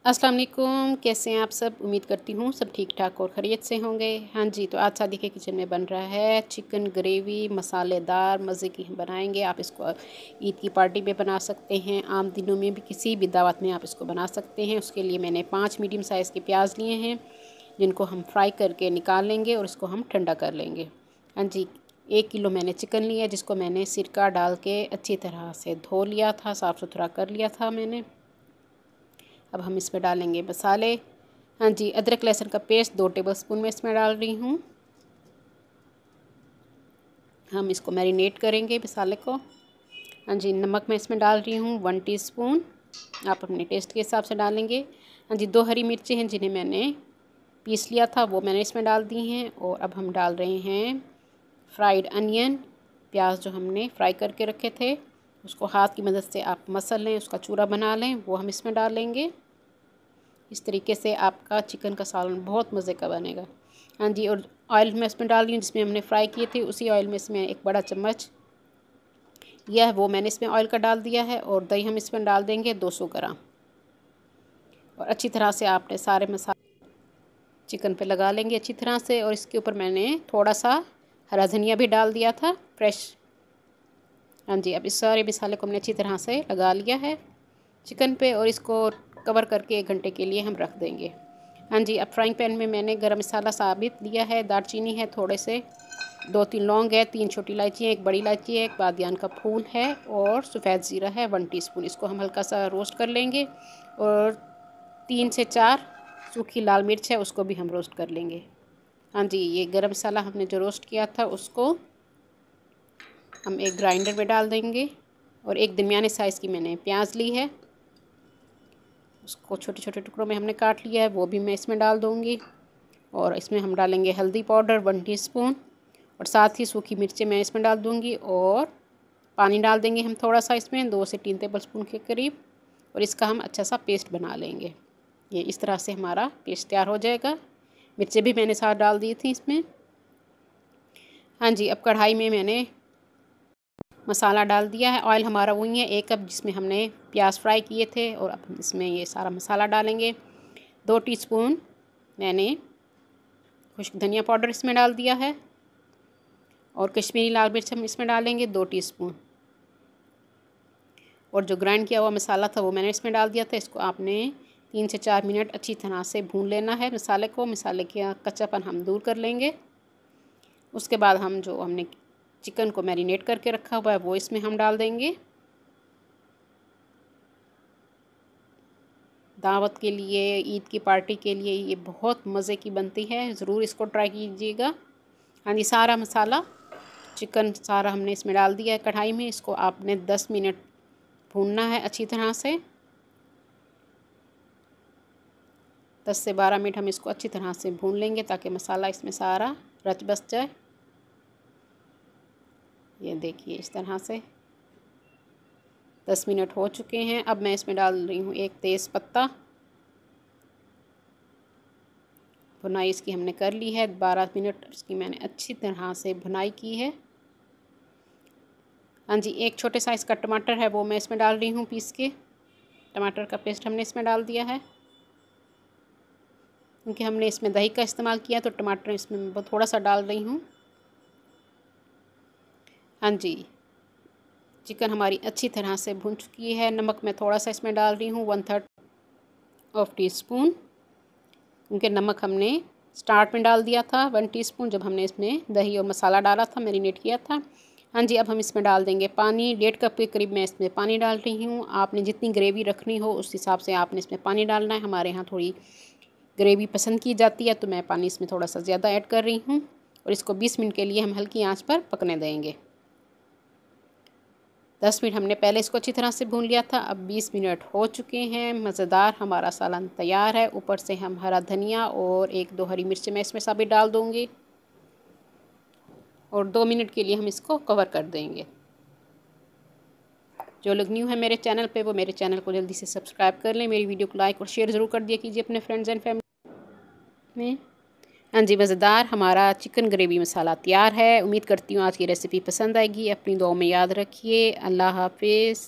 अस्सलाम वालेकुम, कैसे हैं आप सब। उम्मीद करती हूँ सब ठीक ठाक और खैरियत से होंगे। हाँ जी, तो आज शादी के किचन में बन रहा है चिकन ग्रेवी, मसालेदार मज़े की हम बनाएंगे। आप इसको ईद की पार्टी पे बना सकते हैं, आम दिनों में भी किसी भी दावत में आप इसको बना सकते हैं। उसके लिए मैंने 5 मीडियम साइज़ के प्याज लिए हैं, जिनको हम फ्राई करके निकाल लेंगे और इसको हम ठंडा कर लेंगे। हाँ जी, 1 किलो मैंने चिकन लिया, जिसको मैंने सिरका डाल के अच्छी तरह से धो लिया था, साफ़ सुथरा कर लिया था मैंने। अब हम इसमें डालेंगे मसाले। हाँ जी, अदरक लहसुन का पेस्ट 2 टेबलस्पून में इसमें डाल रही हूँ। हम इसको मैरिनेट करेंगे मसाले को। हाँ जी, नमक मैं इसमें डाल रही हूँ 1 टीस्पून, आप अपने टेस्ट के हिसाब से डालेंगे। हाँ जी, 2 हरी मिर्चें हैं जिन्हें मैंने पीस लिया था, वो मैंने इसमें डाल दी हैं। और अब हम डाल रहे हैं फ्राइड अनियन, प्याज जो हमने फ्राई करके रखे थे, उसको हाथ की मदद से आप मसल लें, उसका चूरा बना लें, वो हम इसमें डाल लेंगे। इस तरीके से आपका चिकन का सालन बहुत मज़े का बनेगा। हाँ जी, और ऑयल मैं इसमें डाल रही हूँ जिसमें हमने फ्राई किए थे, उसी ऑयल में इसमें 1 बड़ा चम्मच यह है वो मैंने इसमें ऑयल का डाल दिया है। और दही हम इसमें डाल देंगे 200 ग्राम। और अच्छी तरह से आपने सारे मसाले चिकन पे लगा लेंगे अच्छी तरह से। और इसके ऊपर मैंने थोड़ा सा हरा धनिया भी डाल दिया था फ्रेश। हाँ जी, अब इस सारे मसाले को हमने अच्छी तरह से लगा लिया है चिकन पे, और इसको कवर करके 1 घंटे के लिए हम रख देंगे। हाँ जी, अब फ्राइंग पैन में मैंने गरम मसाला साबित लिया है, दालचीनी है, थोड़े से 2-3 लौंग है, 3 छोटी इलायची है, 1 बड़ी इलायची है, 1 बादियान का फूल है, और सफ़ेद ज़ीरा है 1 टीस्पून। इसको हम हल्का सा रोस्ट कर लेंगे। और 3 से 4 सूखी लाल मिर्च है, उसको भी हम रोस्ट कर लेंगे। हाँ जी, ये गरम मसाला हमने जो रोस्ट किया था उसको हम एक ग्राइंडर में डाल देंगे। और एक दरमियाने साइज़ की मैंने प्याज ली है, उसको छोटे छोटे टुकड़ों में हमने काट लिया है, वो भी मैं इसमें डाल दूँगी। और इसमें हम डालेंगे हल्दी पाउडर 1 टीस्पून, और साथ ही सूखी मिर्चें मैं इसमें डाल दूँगी। और पानी डाल देंगे हम थोड़ा सा इसमें, 2 से 3 टेबलस्पून के करीब। और इसका हम अच्छा सा पेस्ट बना लेंगे। ये इस तरह से हमारा पेस्ट तैयार हो जाएगा। मिर्चें भी मैंने साथ डाल दी थी इसमें। हाँ जी, अब कढ़ाई में मैंने मसाला डाल दिया है। ऑयल हमारा वही है 1 कप, जिसमें हमने प्याज फ्राई किए थे। और अब हम इसमें ये सारा मसाला डालेंगे। 2 टीस्पून मैंने खुश्क धनिया पाउडर इसमें डाल दिया है। और कश्मीरी लाल मिर्च हम इसमें डालेंगे 2 टीस्पून। और जो ग्राइंड किया हुआ मसाला था वो मैंने इसमें डाल दिया था। इसको आपने 3 से 4 मिनट अच्छी तरह से भून लेना है मसाले को। मसाले का कच्चापन हम दूर कर लेंगे। उसके बाद हम जो हमने चिकन को मैरिनेट करके रखा हुआ है वो इसमें हम डाल देंगे। दावत के लिए, ईद की पार्टी के लिए ये बहुत मज़े की बनती है, ज़रूर इसको ट्राई कीजिएगा। हाँ जी, सारा मसाला चिकन सारा हमने इसमें डाल दिया है कढ़ाई में। इसको आपने 10 मिनट भूनना है अच्छी तरह से। 10 से 12 मिनट हम इसको अच्छी तरह से भून लेंगे, ताकि मसाला इसमें सारा रच बस जाए। ये देखिए इस तरह से 10 मिनट हो चुके हैं। अब मैं इसमें डाल रही हूँ 1 तेज़ पत्ता। भुनाई इसकी हमने कर ली है, 12 मिनट इसकी मैंने अच्छी तरह से भुनाई की है। हाँ जी, 1 छोटे साइज़ का टमाटर है, वो मैं इसमें डाल रही हूँ पीस के। टमाटर का पेस्ट हमने इसमें डाल दिया है, क्योंकि हमने इसमें दही का इस्तेमाल किया तो टमाटर इसमें मैं थोड़ा सा डाल रही हूँ। हाँ जी, चिकन हमारी अच्छी तरह से भुन चुकी है। नमक मैं थोड़ा सा इसमें डाल रही हूँ 1/3 टीस्पून, क्योंकि नमक हमने स्टार्ट में डाल दिया था 1 टीस्पून, जब हमने इसमें दही और मसाला डाला था, मैरिनेट किया था। हाँ जी, अब हम इसमें डाल देंगे पानी। 1.5 कप के करीब मैं इसमें पानी डाल रही हूँ। आपने जितनी ग्रेवी रखनी हो उस हिसाब से आपने इसमें पानी डालना है। हमारे यहाँ थोड़ी ग्रेवी पसंद की जाती है, तो मैं पानी इसमें थोड़ा सा ज़्यादा ऐड कर रही हूँ। और इसको 20 मिनट के लिए हम हल्की आंच पर पकने देंगे। 10 मिनट हमने पहले इसको अच्छी तरह से भून लिया था। अब 20 मिनट हो चुके हैं। मज़ेदार हमारा सालन तैयार है। ऊपर से हम हरा धनिया और 1-2 हरी मिर्चें मैं इसमें साबित डाल दूँगी। और 2 मिनट के लिए हम इसको कवर कर देंगे। जो लोग न्यू है मेरे चैनल पे, वो मेरे चैनल को जल्दी से सब्सक्राइब कर लें। मेरी वीडियो को लाइक और शेयर ज़रूर कर दिया कीजिए अपने फ्रेंड्स एंड फैमिली में। हाँ जी, मज़ेदार हमारा चिकन ग्रेवी मसाला तैयार है। उम्मीद करती हूँ आज की रेसिपी पसंद आएगी। अपनी दुआओं में याद रखिए। अल्लाह हाफिज़।